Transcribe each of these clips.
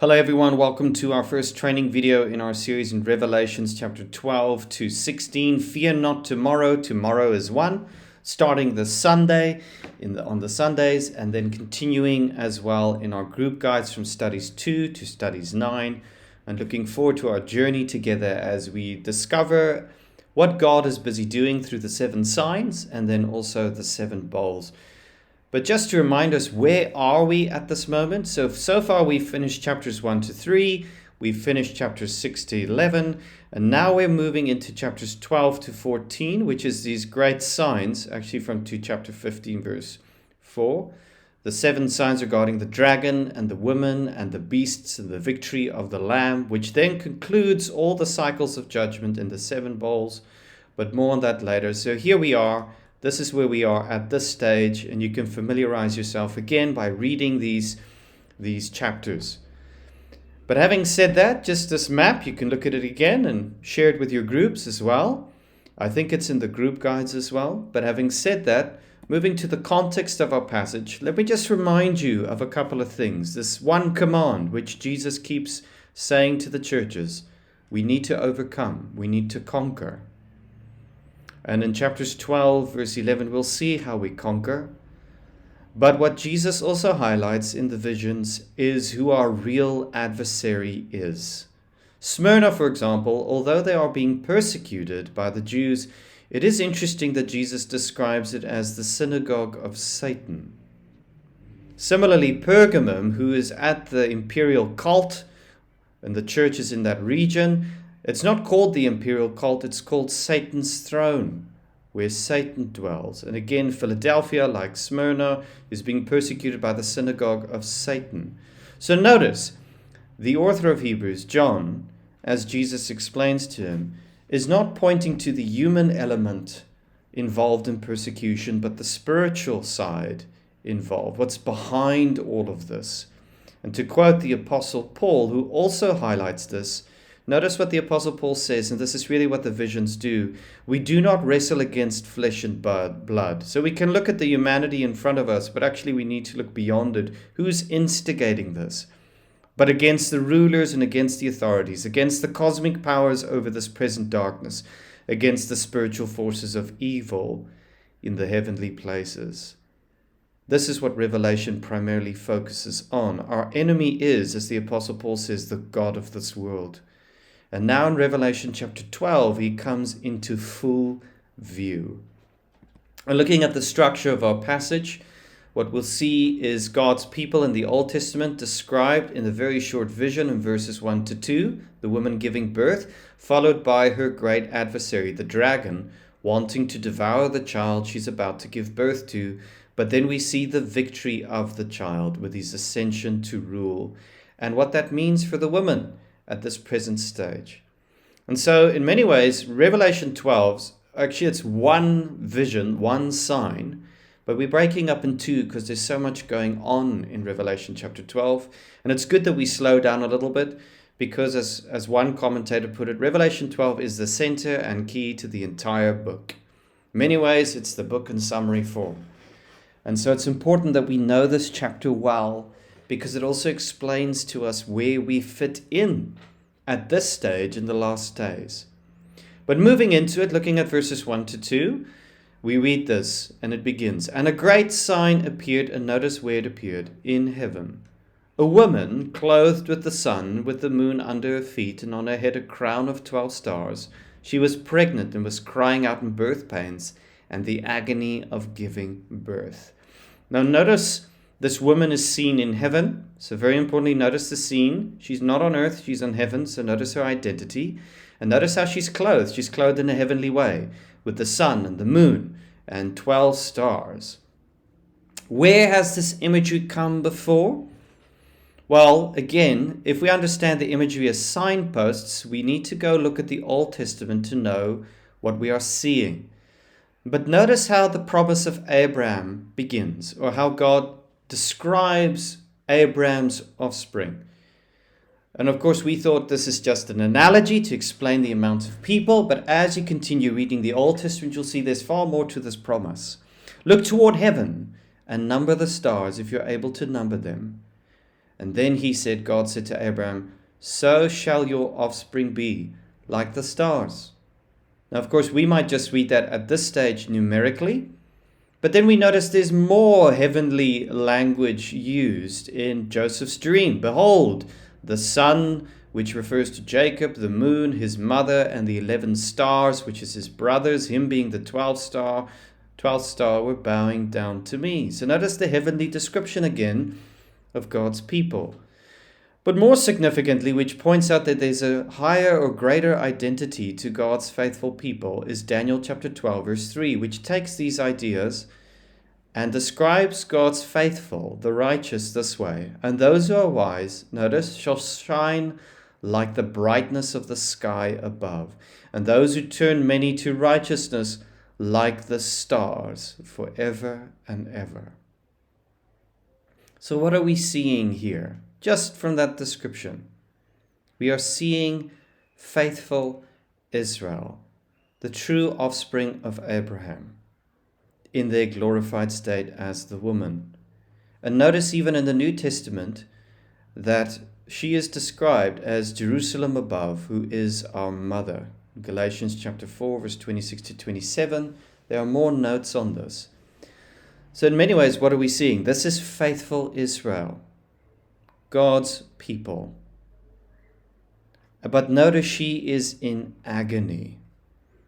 Hello everyone, welcome to our first training video in our series in Revelations chapter 12 to 16. Fear not tomorrow, tomorrow is one. Starting this Sunday on the Sundays and then continuing as well in our group guides from studies 2 to studies 9 and looking forward to our journey together as we discover what God is busy doing through the 7 signs and then also the 7 bowls. But just to remind us, where are we at this moment? So far we've finished chapters 1 to 3, we've finished chapters 6 to 11, and now we're moving into chapters 12 to 14, which is these great signs, actually from chapter 15, verse 4. The 7 signs regarding the dragon and the woman and the beasts and the victory of the Lamb, which then concludes all the cycles of judgment in the 7 bowls, but more on that later. So here we are. This is where we are at this stage, and you can familiarize yourself again by reading these chapters. But having said that, just this map, you can look at it again and share it with your groups as well. I think it's in the group guides as well. But having said that, moving to the context of our passage, let me just remind you of a couple of things. This one command, which Jesus keeps saying to the churches, we need to overcome, we need to conquer. And in chapters 12, verse 11, we'll see how we conquer. But what Jesus also highlights in the visions is who our real adversary is. Smyrna, for example, although they are being persecuted by the Jews, it is interesting that Jesus describes it as the synagogue of Satan. Similarly, Pergamum, who is at the imperial cult, and the churches in that region, it's not called the imperial cult, it's called Satan's throne, where Satan dwells. And again, Philadelphia, like Smyrna, is being persecuted by the synagogue of Satan. So notice, the author of Hebrews, John, as Jesus explains to him, is not pointing to the human element involved in persecution, but the spiritual side involved, what's behind all of this. And to quote the Apostle Paul, who also highlights this, notice what the Apostle Paul says, and this is really what the visions do. We do not wrestle against flesh and blood. So we can look at the humanity in front of us, but actually we need to look beyond it. Who's instigating this? But against the rulers and against the authorities, against the cosmic powers over this present darkness, against the spiritual forces of evil in the heavenly places. This is what Revelation primarily focuses on. Our enemy is, as the Apostle Paul says, the god of this world. And now in Revelation chapter 12, he comes into full view. And looking at the structure of our passage, what we'll see is God's people in the Old Testament described in a very short vision in verses 1 to 2, the woman giving birth, followed by her great adversary, the dragon, wanting to devour the child she's about to give birth to. But then we see the victory of the child with his ascension to rule, and what that means for the woman at this present stage. And so in many ways, Revelation 12, actually it's one vision, one sign, but we're breaking up in two because there's so much going on in Revelation chapter 12. And it's good that we slow down a little bit because as one commentator put it, Revelation 12 is the center and key to the entire book. In many ways, it's the book in summary form. And so it's important that we know this chapter well, because it also explains to us where we fit in at this stage in the last days. But moving into it, looking at verses 1 to 2, we read this, and it begins, "And a great sign appeared," and notice where it appeared, "in heaven. A woman clothed with the sun, with the moon under her feet, and on her head a crown of 12 stars. She was pregnant and was crying out in birth pains and the agony of giving birth." Now notice, this woman is seen in heaven. So very importantly, notice the scene. She's not on earth, she's on heaven. So notice her identity. And notice how she's clothed. She's clothed in a heavenly way with the sun and the moon and 12 stars. Where has this imagery come before? Well, again, if we understand the imagery as signposts, we need to go look at the Old Testament to know what we are seeing. But notice how the promise of Abraham begins, or how God describes Abraham's offspring. And of course, we thought this is just an analogy to explain the amount of people, but as you continue reading the Old Testament, you'll see there's far more to this promise. Look toward heaven and number the stars if you're able to number them. And then God said to Abraham, so shall your offspring be, like the stars. Now, of course, we might just read that at this stage numerically, but then we notice there's more heavenly language used in Joseph's dream. Behold, the sun, which refers to Jacob, the moon, his mother, and the 11 stars, which is his brothers, him being the 12th star, were bowing down to me. So notice the heavenly description again of God's people. But more significantly, which points out that there's a higher or greater identity to God's faithful people, is Daniel chapter 12, verse 3, which takes these ideas and describes God's faithful, the righteous, this way. And those who are wise, notice, shall shine like the brightness of the sky above. And those who turn many to righteousness like the stars forever and ever. So what are we seeing here? Just from that description, we are seeing faithful Israel, the true offspring of Abraham, in their glorified state as the woman. And notice even in the New Testament that she is described as Jerusalem above, who is our mother. Galatians chapter 4, verse 26 to 27. There are more notes on this. So in many ways, what are we seeing? This is faithful Israel, God's people. But notice she is in agony.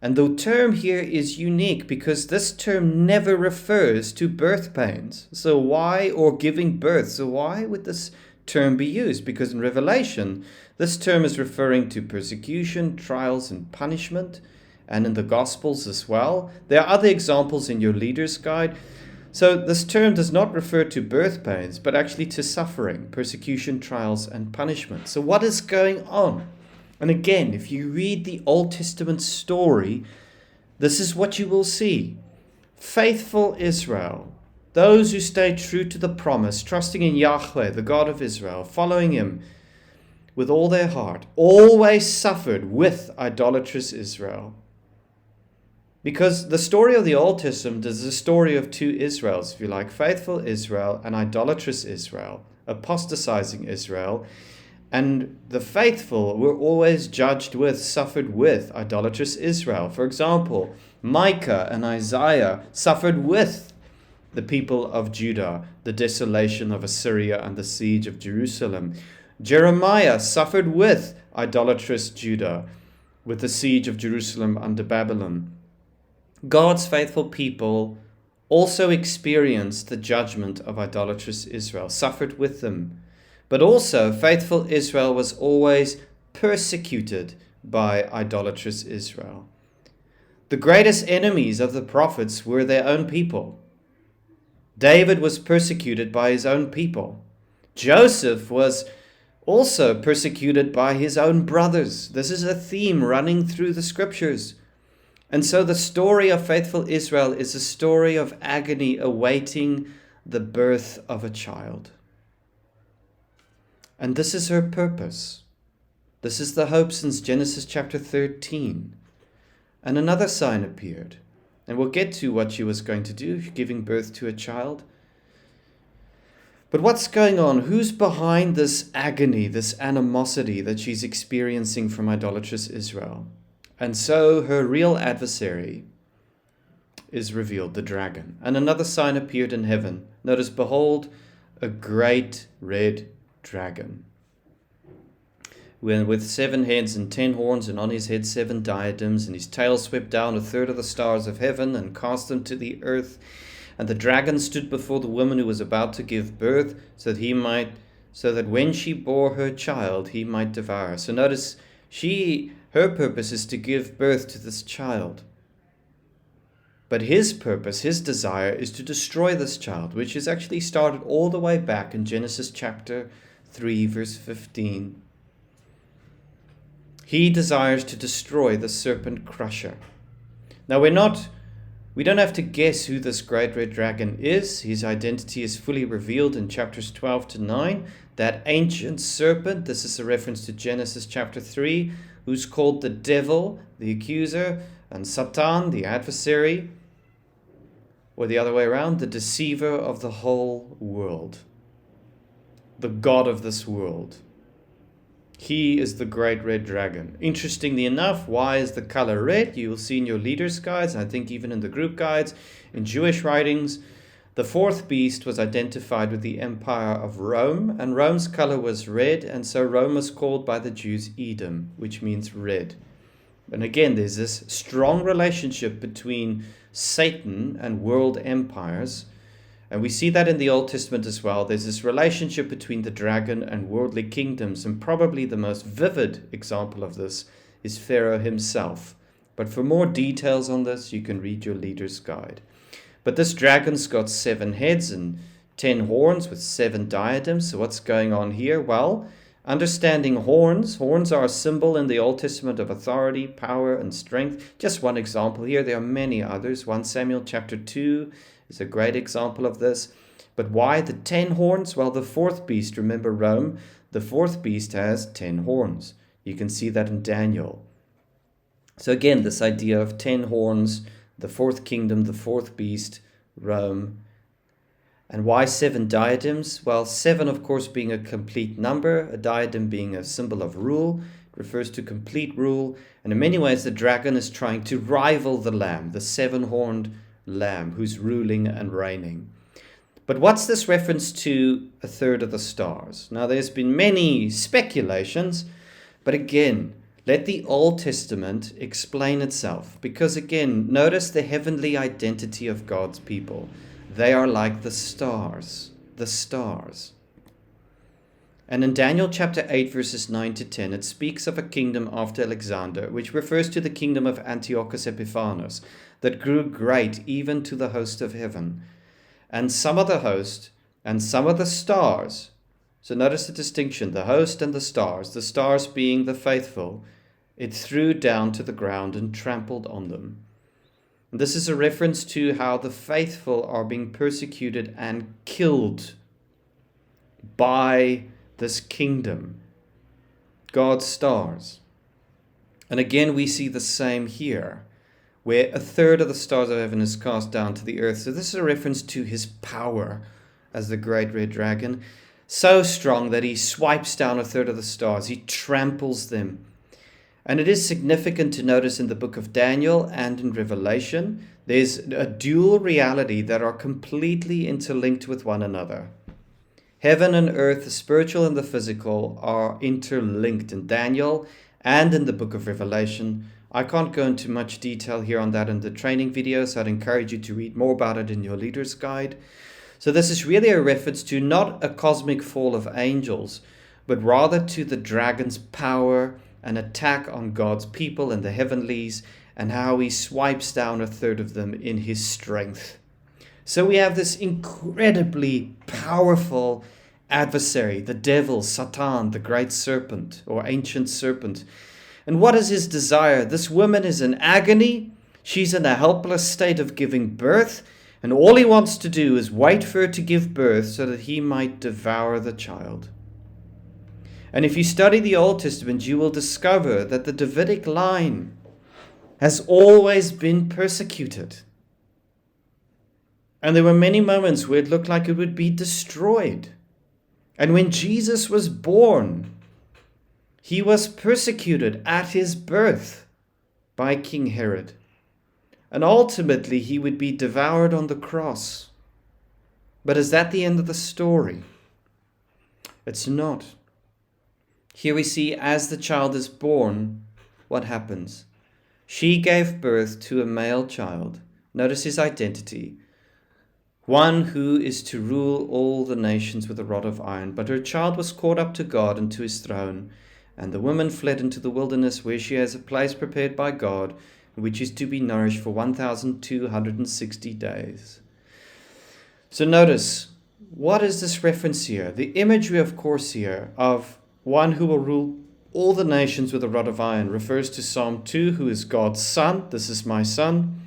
And the term here is unique because this term never refers to birth pains. So why, or giving birth? So why would this term be used? Because in Revelation, this term is referring to persecution, trials, and punishment, and in the Gospels as well. There are other examples in your Leader's Guide. So this term does not refer to birth pains, but actually to suffering, persecution, trials, and punishment. So what is going on? And again, if you read the Old Testament story, this is what you will see. Faithful Israel, those who stay true to the promise, trusting in Yahweh, the God of Israel, following him with all their heart, always suffered with idolatrous Israel. Because the story of the Old Testament is the story of two Israels, if you like, faithful Israel and idolatrous Israel, apostatizing Israel. And the faithful were always judged with, suffered with idolatrous Israel. For example, Micah and Isaiah suffered with the people of Judah, the desolation of Assyria and the siege of Jerusalem. Jeremiah suffered with idolatrous Judah, with the siege of Jerusalem under Babylon. God's faithful people also experienced the judgment of idolatrous Israel, suffered with them. But also, faithful Israel was always persecuted by idolatrous Israel. The greatest enemies of the prophets were their own people. David was persecuted by his own people. Joseph was also persecuted by his own brothers. This is a theme running through the scriptures. And so the story of faithful Israel is a story of agony awaiting the birth of a child. And this is her purpose. This is the hope since Genesis chapter 13. And another sign appeared. And we'll get to what she was going to do, giving birth to a child. But what's going on? Who's behind this agony, this animosity that she's experiencing from idolatrous Israel? And so her real adversary is revealed, the dragon. And another sign appeared in heaven. Notice, behold, a great red dragon, with 7 heads and 10 horns, and on his head 7 diadems, and his tail swept down 1/3 of the stars of heaven and cast them to the earth. And the dragon stood before the woman who was about to give birth, so that when she bore her child, he might devour her. So notice, her purpose is to give birth to this child. But his purpose, his desire, is to destroy this child, which is actually started all the way back in Genesis chapter 3, verse 15. He desires to destroy the serpent crusher. Now we don't have to guess who this great red dragon is. His identity is fully revealed in chapters 12 to 9. That ancient serpent, this is a reference to Genesis chapter 3, who's called the devil, the accuser, and Satan, the adversary, or the other way around, the deceiver of the whole world. the god of this world. He is the great red dragon. Interestingly enough, why is the color red? You will see in your leaders' guides, and I think even in the group guides, in Jewish writings, the fourth beast was identified with the empire of Rome, and Rome's color was red, and so Rome was called by the Jews Edom, which means red. And again, there's this strong relationship between Satan and world empires, and we see that in the Old Testament as well. There's this relationship between the dragon and worldly kingdoms, and probably the most vivid example of this is Pharaoh himself. But for more details on this, you can read your leader's guide. But this dragon's got 7 heads and 10 horns with 7 diadems. So what's going on here? Well, understanding horns. Horns are a symbol in the Old Testament of authority, power, and strength. Just one example here. There are many others. 1 Samuel chapter 2 is a great example of this. But why the 10 horns? Well, the fourth beast, remember Rome, the fourth beast has 10 horns. You can see that in Daniel. So again, this idea of 10 horns, the fourth kingdom, the fourth beast, Rome. And why 7 diadems? Well, 7, of course, being a complete number, a diadem being a symbol of rule. It refers to complete rule. And in many ways, the dragon is trying to rival the lamb, the 7-horned lamb who's ruling and reigning. But what's this reference to a third of the stars? Now, there's been many speculations, but again, let the Old Testament explain itself. Because again, notice the heavenly identity of God's people. They are like the stars. The stars. And in Daniel chapter 8, verses 9 to 10, it speaks of a kingdom after Alexander, which refers to the kingdom of Antiochus Epiphanes, that grew great even to the host of heaven. And some of the host, and some of the stars. So notice the distinction, the host and the stars being the faithful, it threw down to the ground and trampled on them. And this is a reference to how the faithful are being persecuted and killed by this kingdom, God's stars. And again, we see the same here, where a third of the stars of heaven is cast down to the earth. So this is a reference to his power as the great red dragon, so strong that he swipes down a third of the stars. He tramples them. And it is significant to notice in the book of Daniel and in Revelation, there's a dual reality that are completely interlinked with one another. Heaven and earth, the spiritual and the physical, are interlinked in Daniel and in the book of Revelation. I can't go into much detail here on that in the training video, so I'd encourage you to read more about it in your leader's guide. So this is really a reference to not a cosmic fall of angels, but rather to the dragon's power and attack on God's people in the heavenlies, and how he swipes down a third of them in his strength. So we have this incredibly powerful adversary, the devil, Satan, the great serpent or ancient serpent. And what is his desire? This woman is in agony. She's in a helpless state of giving birth. And all he wants to do is wait for her to give birth so that he might devour the child. And if you study the Old Testament, you will discover that the Davidic line has always been persecuted. And there were many moments where it looked like it would be destroyed. And when Jesus was born, he was persecuted at his birth by King Herod. And ultimately, he would be devoured on the cross. But is that the end of the story? It's not. Here we see as the child is born, what happens? She gave birth to a male child. Notice his identity. One who is to rule all the nations with a rod of iron. But her child was caught up to God and to his throne. And the woman fled into the wilderness, where she has a place prepared by God, which is to be nourished for 1,260 days. So notice, what is this reference here? The imagery, of course, here of one who will rule all the nations with a rod of iron refers to Psalm 2, who is God's son. This is my son.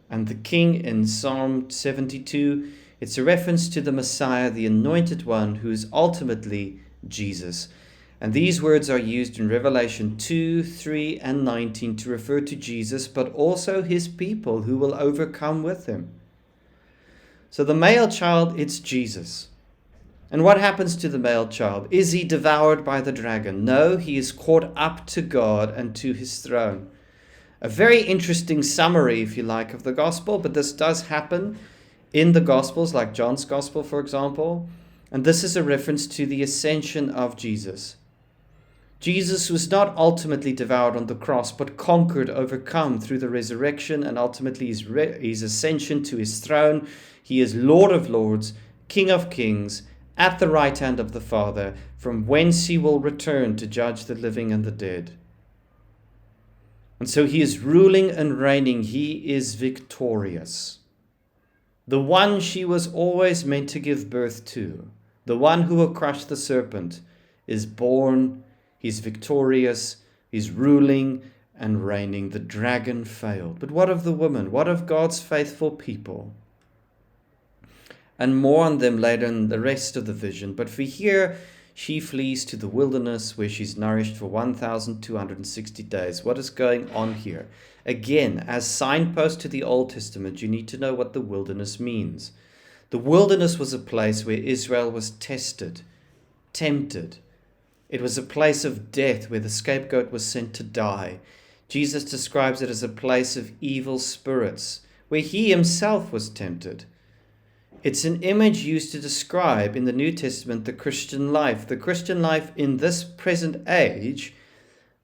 And the king in Psalm 72, it's a reference to the Messiah, the anointed one, who is ultimately Jesus. And these words are used in Revelation 2, 3, and 19 to refer to Jesus, but also his people who will overcome with him. So the male child, it's Jesus. And what happens to the male child? Is he devoured by the dragon? No, he is caught up to God and to his throne. A very interesting summary, if you like, of the gospel, but this does happen in the gospels, like John's gospel, for example. And this is a reference to the ascension of Jesus. Jesus was not ultimately devoured on the cross, but conquered, overcome through the resurrection and ultimately his ascension to his throne. He is Lord of lords, King of kings, at the right hand of the Father, from whence he will return to judge the living and the dead. And so he is ruling and reigning. He is victorious. The one she was always meant to give birth to, the one who will crush the serpent, is born. He's victorious. He's ruling and reigning. The dragon failed. But what of the woman? What of God's faithful people? And more on them later in the rest of the vision. But for here, she flees to the wilderness where she's nourished for 1,260 days. What is going on here? Again, as signpost to the Old Testament, you need to know what the wilderness means. The wilderness was a place where Israel was tested, tempted. It was a place of death where the scapegoat was sent to die. Jesus describes it as a place of evil spirits, where he himself was tempted. It's an image used to describe in the New Testament the Christian life. The Christian life in this present age,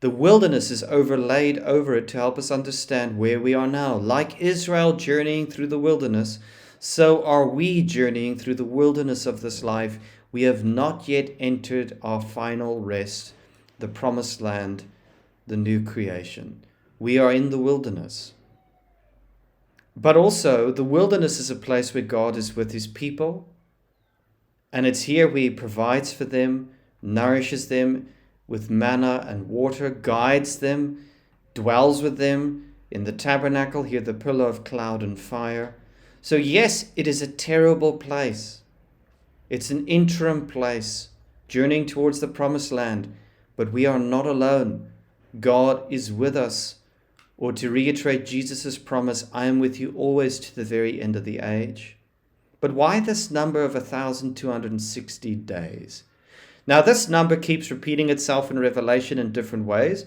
the wilderness is overlaid over it to help us understand where we are now. Like Israel journeying through the wilderness, so are we journeying through the wilderness of this life. We have not yet entered our final rest, the promised land, the new creation. We are in the wilderness. But also, the wilderness is a place where God is with his people. And it's here where he provides for them, nourishes them with manna and water, guides them, dwells with them in the tabernacle, here the pillar of cloud and fire. So yes, it is a terrible place. It's an interim place, journeying towards the promised land. But we are not alone. God is with us. Or to reiterate Jesus' promise, I am with you always to the very end of the age. But why this number of 1,260 days? Now this number keeps repeating itself in Revelation in different ways.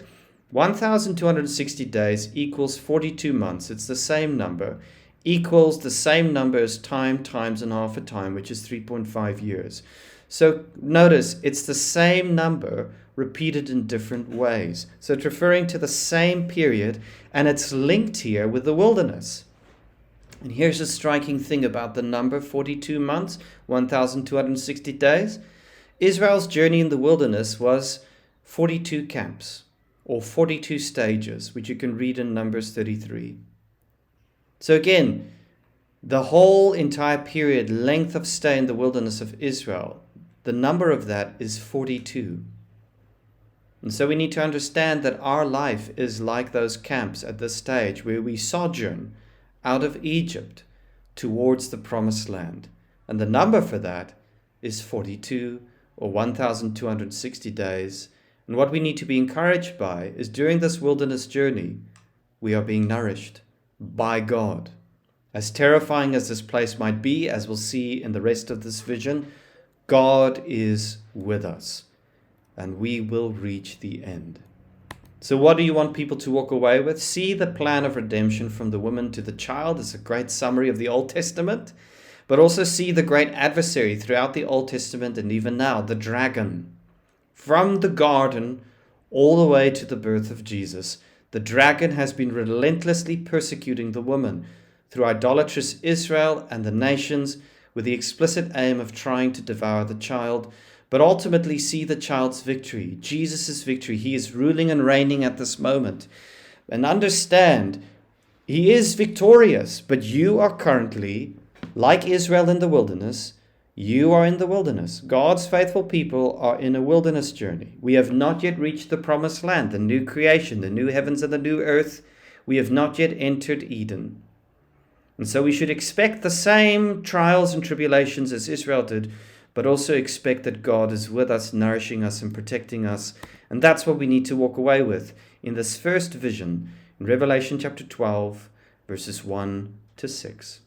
1,260 days equals 42 months. It's the same number. Equals the same number as time times and half a time, which is 3.5 years. So notice, it's the same number repeated in different ways. So it's referring to the same period, and it's linked here with the wilderness. And here's a striking thing about the number 42 months, 1,260 days. Israel's journey in the wilderness was 42 camps, or 42 stages, which you can read in Numbers 33. So again, the whole entire period, length of stay in the wilderness of Israel, the number of that is 42. And so we need to understand that our life is like those camps at this stage where we sojourn out of Egypt towards the promised land. And the number for that is 42 or 1,260 days. And what we need to be encouraged by is during this wilderness journey, we are being nourished by God. As terrifying as this place might be, as we'll see in the rest of this vision, God is with us. And we will reach the end. So what do you want people to walk away with? See the plan of redemption from the woman to the child is a great summary of the Old Testament. But also see the great adversary throughout the Old Testament and even now, the dragon. From the garden all the way to the birth of Jesus, the dragon has been relentlessly persecuting the woman through idolatrous Israel and the nations with the explicit aim of trying to devour the child. But ultimately see the child's victory, Jesus' victory. He is ruling and reigning at this moment. And understand, he is victorious, but you are currently, like Israel in the wilderness, you are in the wilderness. God's faithful people are in a wilderness journey. We have not yet reached the promised land, the new creation, the new heavens and the new earth. We have not yet entered Eden. And so we should expect the same trials and tribulations as Israel did, but also expect that God is with us, nourishing us and protecting us. And that's what we need to walk away with in this first vision in Revelation chapter 12, verses 1 to 6.